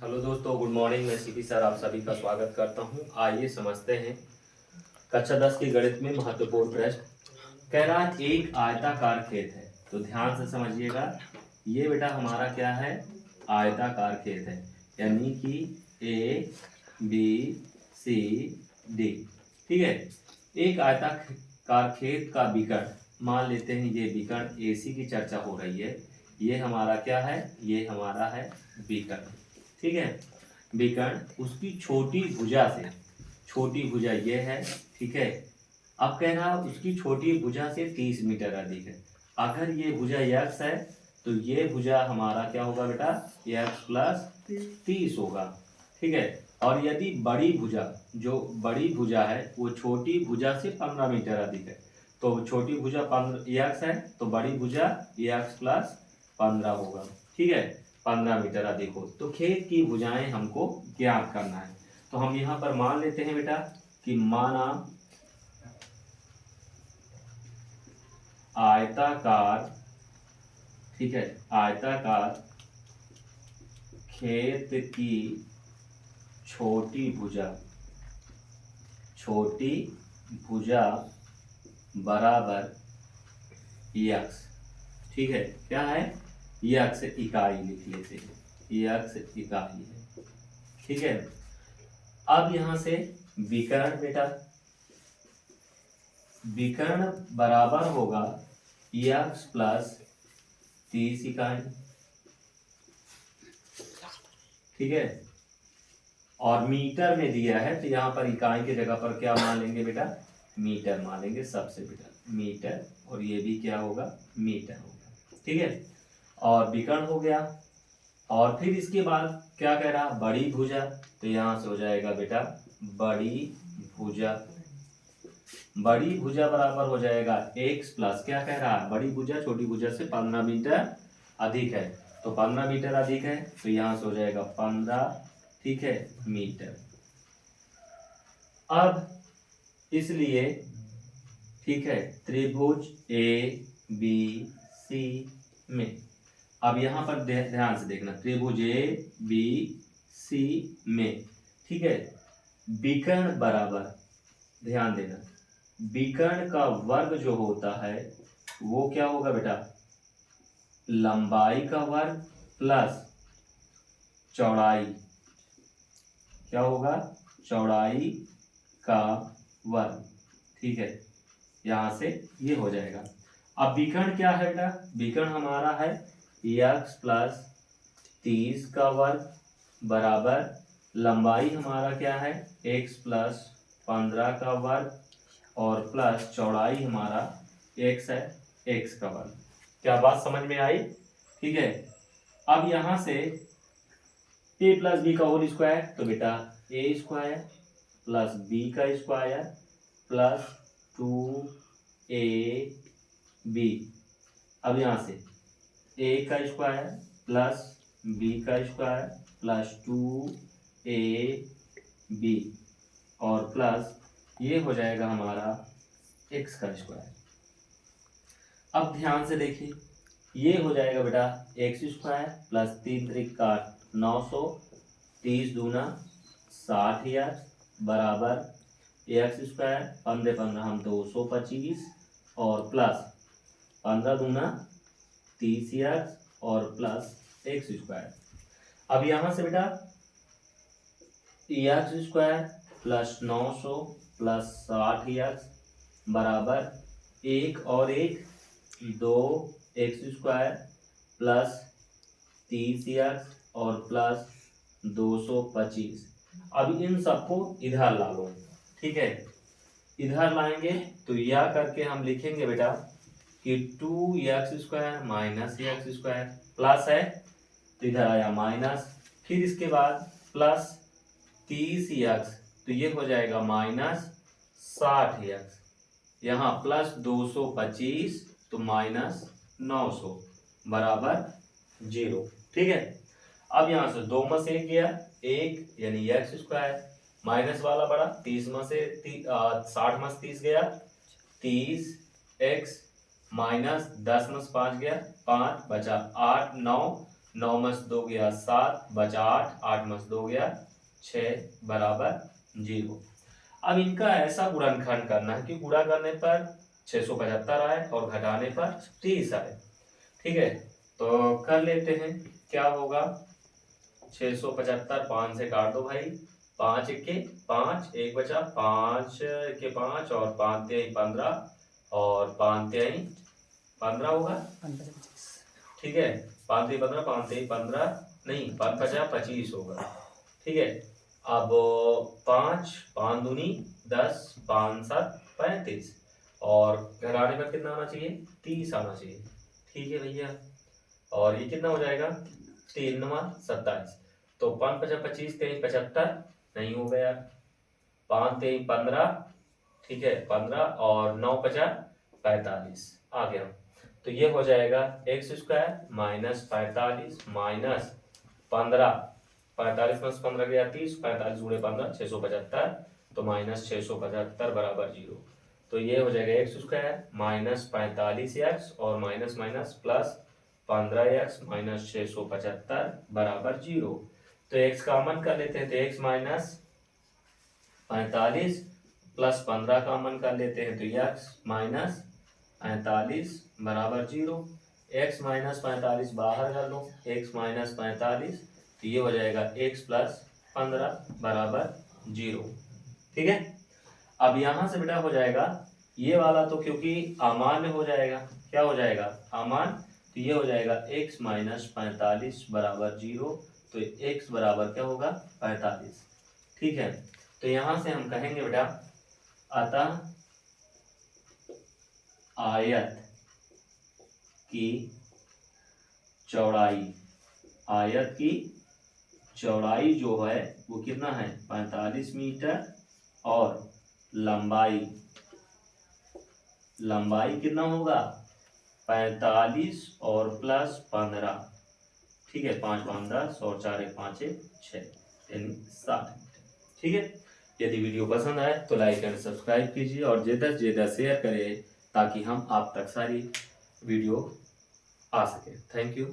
Hello दोस्तों, good morning. मैं CP sir आप सभी का स्वागत करता हूं। आइए समझते हैं कक्षा 10 की गणित में महत्वपूर्ण प्रश्न। कह रहा है एक आयताकार खेत है, तो ध्यान से समझिएगा। ये बेटा हमारा क्या है? आयताकार खेत है, यानी कि ए बी सी डी। ठीक है। एक आयताकार खेत का विकर्ण, मान लेते हैं ये विकर्ण एसी की चर्चा हो रही है। ये हमारा क्या है? ये हमारा है विकर्ण। ठीक है। विकर्ण उसकी छोटी भुजा से, छोटी भुजा ये है। ठीक है। अब कह रहा उसकी छोटी भुजा से 30 मीटर अधिक है। अगर ये भुजा यक्स है तो ये भुजा हमारा क्या होगा बेटा? यक्स प्लस 30 होगा। ठीक है। और यदि बड़ी भुजा, जो बड़ी भुजा है वो छोटी भुजा से 15 मीटर अधिक है, तो छोटी भुजा 15 यक्स है तो बड़ी भुजा यक्स प्लस 15 होगा। ठीक है। 15 मीटर अधिक हो तो खेत की भुजाएं हमको ज्ञात करना है। तो हम यहाँ पर मान लेते हैं बेटा कि माना आयताकार, ठीक है, आयताकार खेत की छोटी भुजा, छोटी भुजा बराबर यक्स। ठीक है। क्या है? यक्स इकाई लिख लेते हैं, यक्स इकाई है। ठीक है। अब यहां से विकर्ण बेटा, विकर्ण बराबर होगा यक्स प्लस 30 इकाई। ठीक है। और मीटर में दिया है तो यहाँ पर इकाई की जगह पर क्या मान लेंगे बेटा? मीटर मान लेंगे सबसे बेटा, मीटर। और ये भी क्या होगा? मीटर होगा। ठीक है। और विकर्ण हो गया। और फिर इसके बाद क्या कह रहा? बड़ी भुजा। तो यहां से हो जाएगा बेटा बड़ी भुजा। बड़ी भुजा बराबर हो जाएगा x प्लस, क्या कह रहा है? बड़ी भुजा छोटी भुजा से 15 मीटर अधिक है, तो 15 मीटर अधिक है तो यहां से हो जाएगा 15, ठीक है, मीटर। अब इसलिए, ठीक है, त्रिभुज ए बी सी में, अब यहां पर ध्यान से देखना, त्रिभुज ए बी सी में, ठीक है, विकर्ण बराबर, ध्यान देना, विकर्ण का वर्ग जो होता है वो क्या होगा बेटा? लंबाई का वर्ग प्लस चौड़ाई, क्या होगा? चौड़ाई का वर्ग। ठीक है। यहां से ये हो जाएगा। अब विकर्ण क्या है बेटा? विकर्ण हमारा है x प्लस 30 का वर्ग बराबर लंबाई हमारा क्या है? x प्लस 15 का वर्ग और प्लस चौड़ाई हमारा x है, x का वर्ग। क्या बात समझ में आई? ठीक है। अब यहां से a प्लस बी का होल स्क्वायर, तो बेटा a स्क्वायर प्लस b का स्क्वायर प्लस 2ab। अब यहां से a का स्क्वायर प्लस b का स्क्वायर प्लस 2ab और प्लस ये हो जाएगा हमारा x का स्क्वायर। अब ध्यान से देखिए, ये हो जाएगा बेटा एक्स स्क्वायर प्लस 3 त्रिक 900, 30 दूना 60 एक्स बराबर एक्स स्क्वायर 15 15 हम 225 और प्लस 15 दूना 30 एक्स और प्लस एक्स स्क्वायर। अब यहां से बेटा x square plus 900 plus 60 x बराबर 1 और 1 2 एक्स स्क्वायर प्लस 30 एक्स और प्लस 225। अब इन सबको इधर ला लो। ठीक है। इधर लाएंगे तो यह करके हम लिखेंगे बेटा कि 2x square minus x square plus है तो इधर आया माइनस, फिर इसके बाद प्लस 30x तो ये हो जाएगा माइनस 60x, यहाँ प्लस 225 तो माइनस 900 बराबर 0। ठीक है। अब यहां से 2 में से 1 गया, 1 यानी एक्स स्क्वायर माइनस वाला बड़ा 30 में से 60 में से 30 गया 30 एक्स माइनस 10 में से 5 गया 5 बचा 8 9 9 मस 2 गया 7 बचा 8, 8 मस 2 गया 6 बराबर 0। अब इनका ऐसा गुणनखंड करना है कि गुणा करने पर 675 आए और घटाने पर 30 आए। ठीक है, तो कर लेते हैं। क्या होगा, 675 5 से काट दो भाई, 5 के 5, एक बचा 5 के 5 और 5 तिहाई 15 और 5 तिहाई 15 होगा। ठीक है, 5 तिहाई 15, 5 तिहाई 15 नहीं 5 बचा 25 होगा। ठीक है, अब 5 5 दूनी 10, 5 7 35 और घटाने पर कितना आना चाहिए, 30 आना चाहिए। ठीक है भैया, और ये कितना हो जाएगा, 3 9 27, तो 5 5 25 23 75 नहीं हो गया, 5 23 15, ठीक है 15 और 9 50 45 आ गया। तो ये हो जाएगा x square minus 45 minus 15, 45 plus 15 गया 30, 45 गुणे 15 675, तो माइनस 675 बराबर 0। तो ये हो जाएगा एक्स स्क्वायर माइनस 45 एक्स और minus minus plus 15 x minus 675 बराबर 0। तो एक्स कॉमन कर लेते हैं, तो एक्स माइनस 45 प्लस 15 कॉमन कर लेते हैं, तो एक्स माइनस 45 बराबर 0। एक्स माइनस 45 बाहर कर लो, एक्स माइनस 45, तो ये हो जाएगा एक्स प्लस 15 बराबर 0। ठीक है, अब यहां से बेटा हो जाएगा ये वाला, तो क्योंकि अमान्य हो जाएगा, क्या हो जाएगा अमान्य, तो ये हो जाएगा x माइनस 45 बराबर 0। तो x बराबर क्या होगा 45। ठीक है, तो यहां से हम कहेंगे बेटा अतः आयत की चौड़ाई, आयत की चौड़ाई जो है वो कितना है 45 मीटर और लंबाई, लंबाई कितना होगा 45 और प्लस 15। ठीक है, 5 5 10 और 4 1 5 1 6 यानी 7। ठीक है, यदि वीडियो पसंद आए तो लाइक एंड सब्सक्राइब कीजिए और ज़्यादा से ज़्यादा शेयर करें ताकि हम आप तक सारी वीडियो आ सके। Thank you.